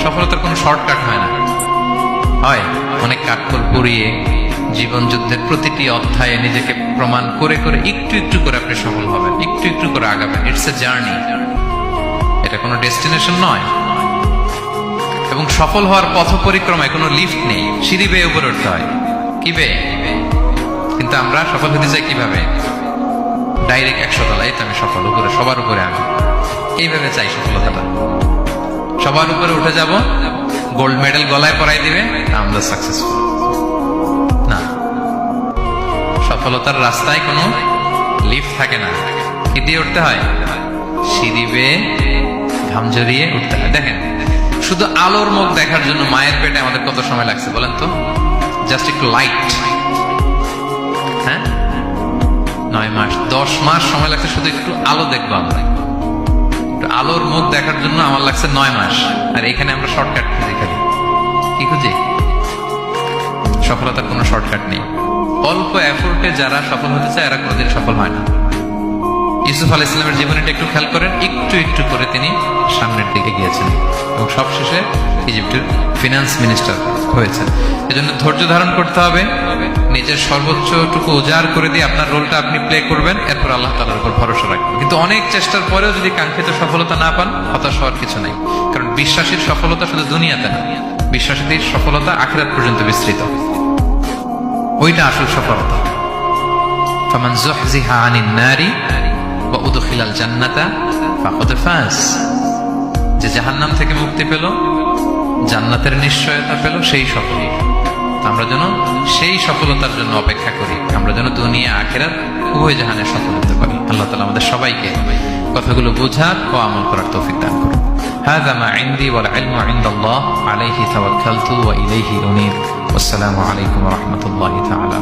সফলতার কোনো শর্টকাট হয় না, হয় অনেক কাঠখড় পুড়িয়ে জীবন যুদ্ধের প্রতিটি অধ্যায়ে নিজেকে প্রমাণ করে করে একটু একটু করে আপনি সফল হবেন, একটু একটু করে আগাবেন। ইটস এ জার্নি, এটা কোনো ডেস্টিনেশন নয়। এবং সফল হওয়ার পথ পরিক্রমায় কোনো লিফট নেই, সিঁড়ি বেয়ে উপরে উঠতে হয়। কি বেয়ে? কিন্তু আমরা সফল হতে চাই কিভাবে? ডাইরেক্ট 100 তলায় তো আমি সফল, উপরে সবার উপরে আমি, এইভাবে চাই সফলতাটা। সবার উপরে উঠে যাব, গোল্ড মেডেল গলায় পরাই দিবে, আমরা সাকসেসফুল না। সফলতার রাস্তায় কোনো লিফট থাকে না, কি দিয়ে উঠতে হয়? সিঁড়ি বেয়ে ঘাম ঝরিয়ে উঠতে হয়। দেখেন, শুধু আলোর মুখ দেখার জন্য মায়ের পেটে আমাদের কত সময় লাগছে বলেন তো? জাস্ট একটু লাইট, হ্যাঁ, 9 মাস 10 মাস সময় লাগছে শুধু একটু আলো দেখবো আমরা। একটু আলোর মুখ দেখার জন্য আমার লাগছে 9 মাস। আর এখানে আমরা শর্টকাট খুঁজি, খালি কি খুঁজি? সফলতার কোনো শর্টকাট নেই। অল্প এফোর্টে যারা সফল হতে চায় এরা কোনোদিন সফল হয় না। ইউসুফ আলাইহিস সালামের জীবনীটা একটু খেয়াল করেন, একটু একটু করে তিনি সামনের দিকে গিয়েছেন এবং সবশেষে ইজিপ্টের ফিনান্স মিনিস্টার হয়েছেন। এজন্য ধৈর্য ধারণ করতে হবে, নিজের সর্বোচ্চটুকু উজাড় করে দিয়ে আপনার রোলটা আপনি প্লে করবেন, এরপর আল্লাহ তাআলার উপর ভরসা রাখবেন। কিন্তু অনেক চেষ্টার পরেও যদি কাঙ্ক্ষিত সফলতা না পান, হতাশ হওয়ার কিছু নাই। কারণ বিশ্বাসীর সফলতা শুধু দুনিয়াতে না, বিশ্বাসীর সফলতা আখিরাত পর্যন্ত বিস্তৃত। ওইটা আসল সফলতা। ফামান যুহজিহা আনিন নারি ওয়া উদখিলাল জান্নাতা ফাকাদ ফাজ। যে জাহান্নাম থেকে মুক্তি পেল, জান্নাতের নিশ্চয়তা পেল, সেই সফল। আমরা যেন সেই সফলতার জন্য অপেক্ষা করি, আমরা যেন দুনিয়া আখিরাত উভয় জাহানে সফল হতে পারি। আল্লাহ তাআলা আমাদের সবাইকে কথাগুলো বোঝার ও আমল করার তৌফিক দান করুন। হাযা মা ইনদি ওয়াল ইলমু ইনদাল্লাহ আলাইহি তাওয়াক্কালতু ওয়া ইলাইহি উনীব। ওয়াসসালামু আলাইকুম ওয়া রাহমাতুল্লাহি তাআলা।